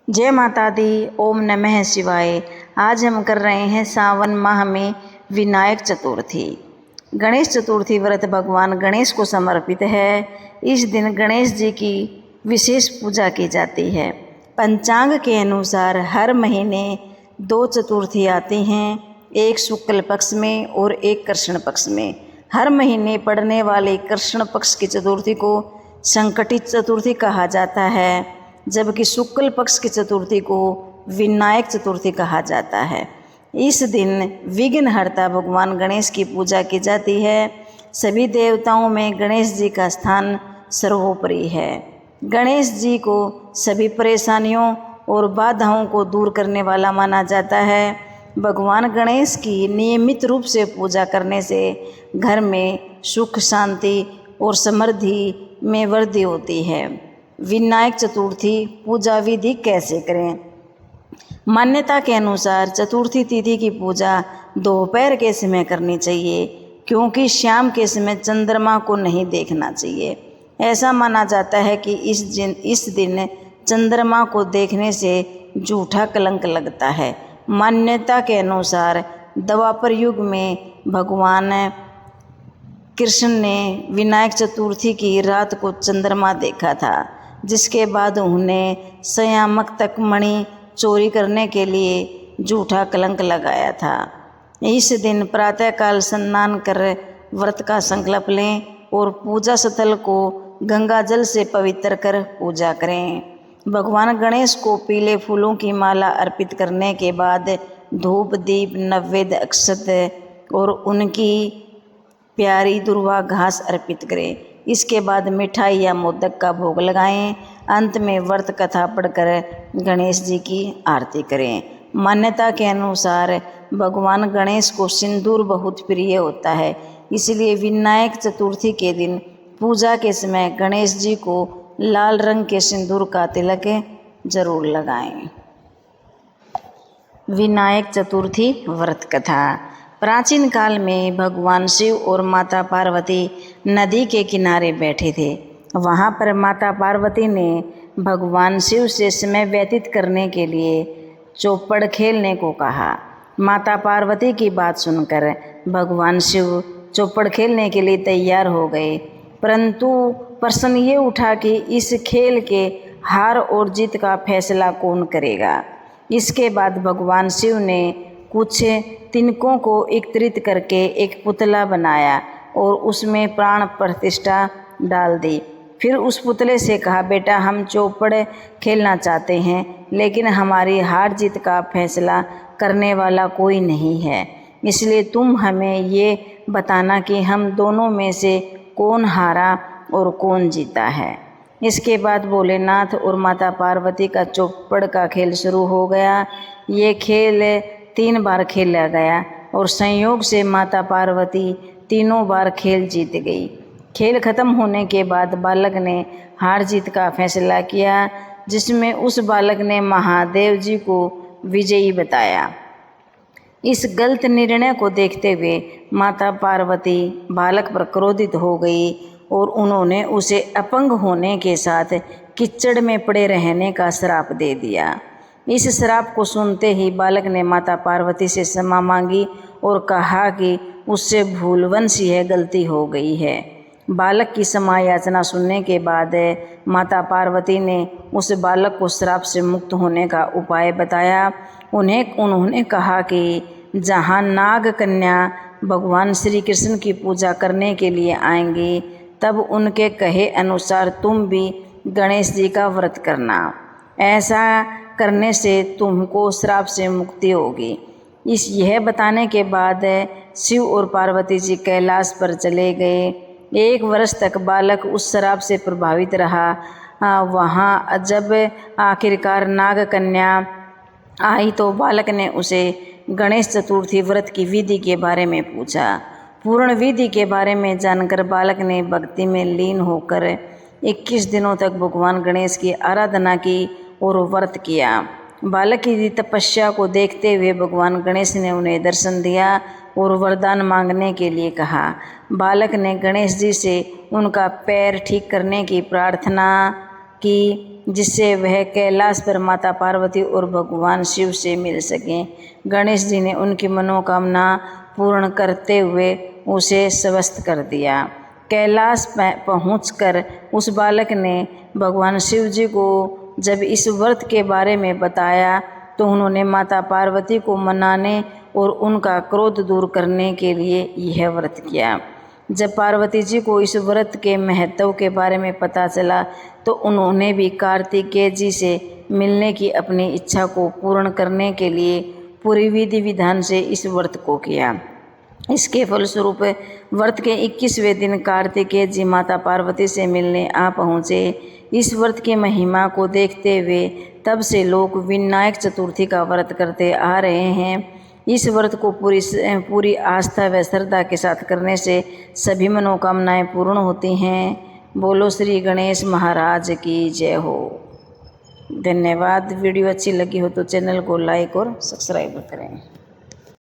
जय माता दी। ओम नमः शिवाय। आज हम कर रहे हैं सावन माह में विनायक चतुर्थी। गणेश चतुर्थी व्रत भगवान गणेश को समर्पित है। इस दिन गणेश जी की विशेष पूजा की जाती है। पंचांग के अनुसार हर महीने 2 चतुर्थी आती हैं, एक शुक्ल पक्ष में और एक कृष्ण पक्ष में। हर महीने पड़ने वाले कृष्ण पक्ष की चतुर्थी को संकटित चतुर्थी कहा जाता है, जबकि शुक्ल पक्ष की चतुर्थी को विनायक चतुर्थी कहा जाता है। इस दिन विघ्नहर्ता भगवान गणेश की पूजा की जाती है। सभी देवताओं में गणेश जी का स्थान सर्वोपरि है। गणेश जी को सभी परेशानियों और बाधाओं को दूर करने वाला माना जाता है। भगवान गणेश की नियमित रूप से पूजा करने से घर में सुख, शांति और समृद्धि में वृद्धि होती है। विनायक चतुर्थी पूजा विधि कैसे करें? मान्यता के अनुसार चतुर्थी तिथि की पूजा दोपहर के समय करनी चाहिए, क्योंकि शाम के समय चंद्रमा को नहीं देखना चाहिए। ऐसा माना जाता है कि इस दिन चंद्रमा को देखने से झूठा कलंक लगता है। मान्यता के अनुसार द्वापर युग में भगवान कृष्ण ने विनायक चतुर्थी की रात को चंद्रमा देखा था, जिसके बाद उन्हें संयामक तक मणि चोरी करने के लिए झूठा कलंक लगाया था। इस दिन प्रातःकाल स्नान कर व्रत का संकल्प लें और पूजा स्थल को गंगा जल से पवित्र कर पूजा करें। भगवान गणेश को पीले फूलों की माला अर्पित करने के बाद धूप, दीप, नैवेद्य, अक्षत और उनकी प्यारी दुर्वा घास अर्पित करें। इसके बाद मिठाई या मोदक का भोग लगाएं। अंत में व्रत कथा पढ़कर गणेश जी की आरती करें। मान्यता के अनुसार भगवान गणेश को सिंदूर बहुत प्रिय होता है, इसलिए विनायक चतुर्थी के दिन पूजा के समय गणेश जी को लाल रंग के सिंदूर का तिलक जरूर लगाएं। विनायक चतुर्थी व्रत कथा। प्राचीन काल में भगवान शिव और माता पार्वती नदी के किनारे बैठे थे। वहाँ पर माता पार्वती ने भगवान शिव से समय व्यतीत करने के लिए चौपड़ खेलने को कहा। माता पार्वती की बात सुनकर भगवान शिव चौपड़ खेलने के लिए तैयार हो गए, परंतु प्रश्न ये उठा कि इस खेल के हार और जीत का फैसला कौन करेगा। इसके बाद भगवान शिव ने कुछ तिनकों को एकत्रित करके एक पुतला बनाया और उसमें प्राण प्रतिष्ठा डाल दी। फिर उस पुतले से कहा, बेटा, हम चौपड़ खेलना चाहते हैं, लेकिन हमारी हार जीत का फैसला करने वाला कोई नहीं है, इसलिए तुम हमें ये बताना कि हम दोनों में से कौन हारा और कौन जीता है। इसके बाद भोलेनाथ और माता पार्वती का चौपड़ का खेल शुरू हो गया। ये खेल 3 बार खेला गया और संयोग से माता पार्वती तीनों बार खेल जीत गई। खेल खत्म होने के बाद बालक ने हार जीत का फैसला किया, जिसमें उस बालक ने महादेव जी को विजयी बताया। इस गलत निर्णय को देखते हुए माता पार्वती बालक पर क्रोधित हो गई और उन्होंने उसे अपंग होने के साथ कीचड़ में पड़े रहने का श्राप दे दिया। इस श्राप को सुनते ही बालक ने माता पार्वती से क्षमा मांगी और कहा कि उससे भूलवश यह गलती हो गई है। बालक की क्षमा याचना सुनने के बाद माता पार्वती ने उस बालक को श्राप से मुक्त होने का उपाय बताया। उन्होंने कहा कि जहाँ नाग कन्या भगवान श्री कृष्ण की पूजा करने के लिए आएंगी, तब उनके कहे अनुसार तुम भी गणेश जी का व्रत करना। ऐसा करने से तुमको श्राप से मुक्ति होगी। यह बताने के बाद शिव और पार्वती जी कैलाश पर चले गए। 1 वर्ष तक बालक उस श्राप से प्रभावित रहा। वहाँ जब आखिरकार नाग कन्या आई तो बालक ने उसे गणेश चतुर्थी व्रत की विधि के बारे में पूछा। पूर्ण विधि के बारे में जानकर बालक ने भक्ति में लीन होकर 21 दिनों तक भगवान गणेश की आराधना की और व्रत किया। बालक की तपस्या को देखते हुए भगवान गणेश ने उन्हें दर्शन दिया और वरदान मांगने के लिए कहा। बालक ने गणेश जी से उनका पैर ठीक करने की प्रार्थना की। जिससे वह कैलाश पर माता पार्वती और भगवान शिव से मिल सकें। गणेश जी ने उनकी मनोकामना पूर्ण करते हुए उसे स्वस्थ कर दिया। कैलाश पहुंचकर उस बालक ने भगवान शिव जी को जब इस व्रत के बारे में बताया तो उन्होंने माता पार्वती को मनाने और उनका क्रोध दूर करने के लिए यह व्रत किया। जब पार्वती जी को इस व्रत के महत्व के बारे में पता चला तो उन्होंने भी कार्तिकेय जी से मिलने की अपनी इच्छा को पूर्ण करने के लिए पूरी विधि विधान से इस व्रत को किया। इसके फलस्वरूप व्रत के 21वें दिन कार्तिकेय जी माता पार्वती से मिलने आ पहुँचे। इस व्रत की महिमा को देखते हुए तब से लोग विनायक चतुर्थी का व्रत करते आ रहे हैं। इस व्रत को पूरी आस्था व श्रद्धा के साथ करने से सभी मनोकामनाएं पूर्ण होती हैं। बोलो श्री गणेश महाराज की जय हो। धन्यवाद। वीडियो अच्छी लगी हो तो चैनल को लाइक और सब्सक्राइब करें।